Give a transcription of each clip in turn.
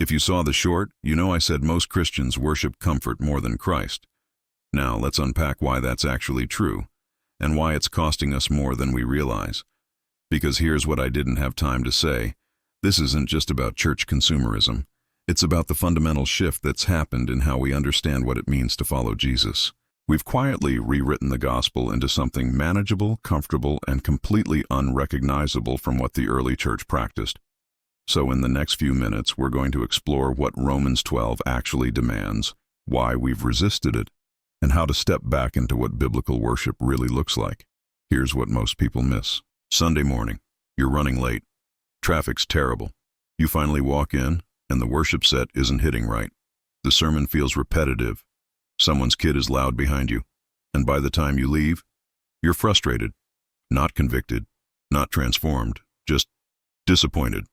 If you saw the short, you know I said most Christians worship comfort more than Christ. Now, let's unpack why that's actually true, and why it's costing us more than we realize. Because here's what I didn't have time to say. This isn't just about church consumerism. It's about the fundamental shift that's happened in how we understand what it means to follow Jesus. We've quietly rewritten the gospel into something manageable, comfortable, and completely unrecognizable from what the early church practiced. So in the next few minutes, we're going to explore what Romans 12 actually demands, why we've resisted it, and how to step back into what biblical worship really looks like. Here's what most people miss. Sunday morning, you're running late. Traffic's terrible. You finally walk in, and the worship set isn't hitting right. The sermon feels repetitive. Someone's kid is loud behind you. And by the time you leave, you're frustrated, not convicted, not transformed, just disappointed.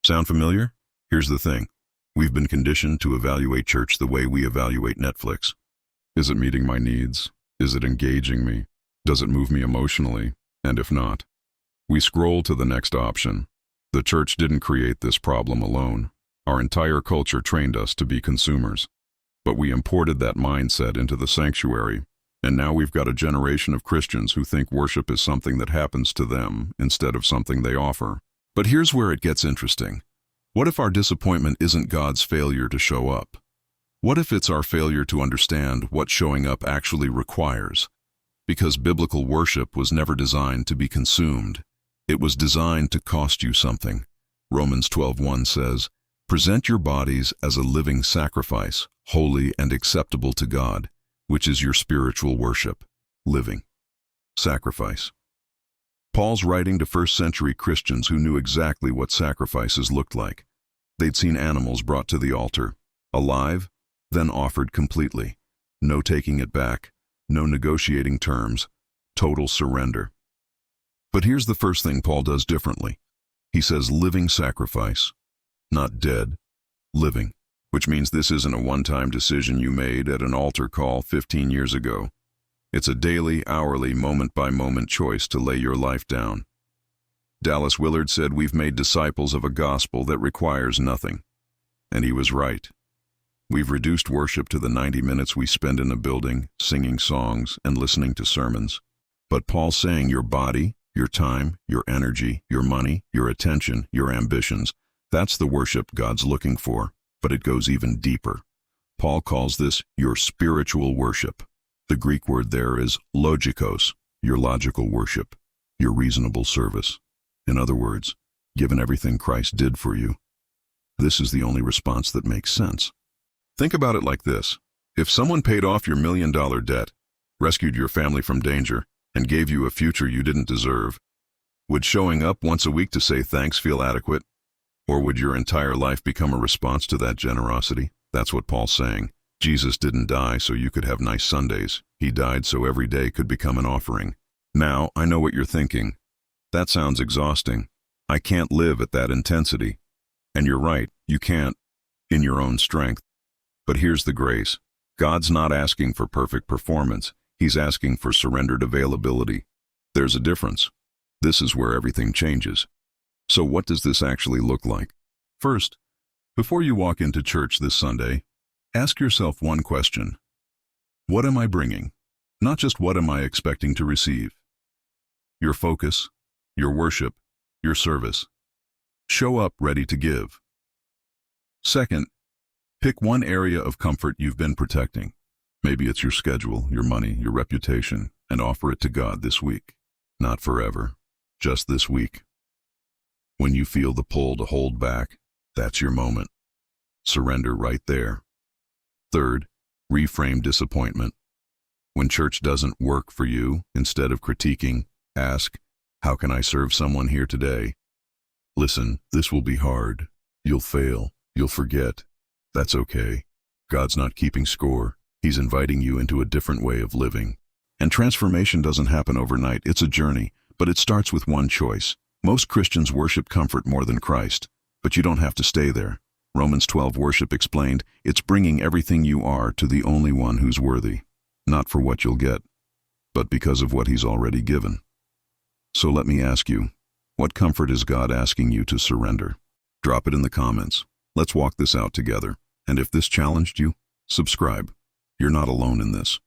Sound familiar? Here's the thing. We've been conditioned to evaluate church the way we evaluate Netflix. Is it meeting my needs? Is it engaging me? Does it move me emotionally? And if not, we scroll to the next option. The church didn't create this problem alone. Our entire culture trained us to be consumers. But we imported that mindset into the sanctuary, and now we've got a generation of Christians who think worship is something that happens to them instead of something they offer. But here's where it gets interesting. What if our disappointment isn't God's failure to show up? What if it's our failure to understand what showing up actually requires? Because biblical worship was never designed to be consumed. It was designed to cost you something. Romans 12:1 says, "Present your bodies as a living sacrifice, holy and acceptable to God, which is your spiritual worship." Living. Sacrifice. Paul's writing to first-century Christians who knew exactly what sacrifices looked like. They'd seen animals brought to the altar, alive, then offered completely. No taking it back, no negotiating terms, total surrender. But here's the first thing Paul does differently. He says living sacrifice, not dead, living, which means this isn't a one-time decision you made at an altar call 15 years ago. It's a daily, hourly, moment-by-moment choice to lay your life down. Dallas Willard said we've made disciples of a gospel that requires nothing. And he was right. We've reduced worship to the 90 minutes we spend in a building, singing songs and listening to sermons. But Paul's saying your body, your time, your energy, your money, your attention, your ambitions, that's the worship God's looking for, but it goes even deeper. Paul calls this your spiritual worship. The Greek word there is logikos, your logical worship, your reasonable service. In other words, given everything Christ did for you, this is the only response that makes sense. Think about it like this. If someone paid off your $1 million debt, rescued your family from danger, and gave you a future you didn't deserve, would showing up once a week to say thanks feel adequate? Or would your entire life become a response to that generosity? That's what Paul's saying. Jesus didn't die so you could have nice Sundays. He died so every day could become an offering. Now, I know what you're thinking. That sounds exhausting. I can't live at that intensity. And you're right, you can't, in your own strength. But here's the grace. God's not asking for perfect performance. He's asking for surrendered availability. There's a difference. This is where everything changes. So what does this actually look like? First, before you walk into church this Sunday, ask yourself one question. What am I bringing? Not just what am I expecting to receive. Your focus, your worship, your service. Show up ready to give. Second, pick one area of comfort you've been protecting. Maybe it's your schedule, your money, your reputation, and offer it to God this week. Not forever, just this week. When you feel the pull to hold back, that's your moment. Surrender right there. Third, reframe disappointment. When church doesn't work for you, instead of critiquing, ask, how can I serve someone here today? Listen, this will be hard. You'll fail. You'll forget. That's okay. God's not keeping score. He's inviting you into a different way of living. And transformation doesn't happen overnight. It's a journey, but it starts with one choice. Most Christians worship comfort more than Christ, but you don't have to stay there. Romans 12 worship explained, it's bringing everything you are to the only one who's worthy, not for what you'll get, but because of what he's already given. So let me ask you, what comfort is God asking you to surrender? Drop it in the comments. Let's walk this out together. And if this challenged you, subscribe. You're not alone in this.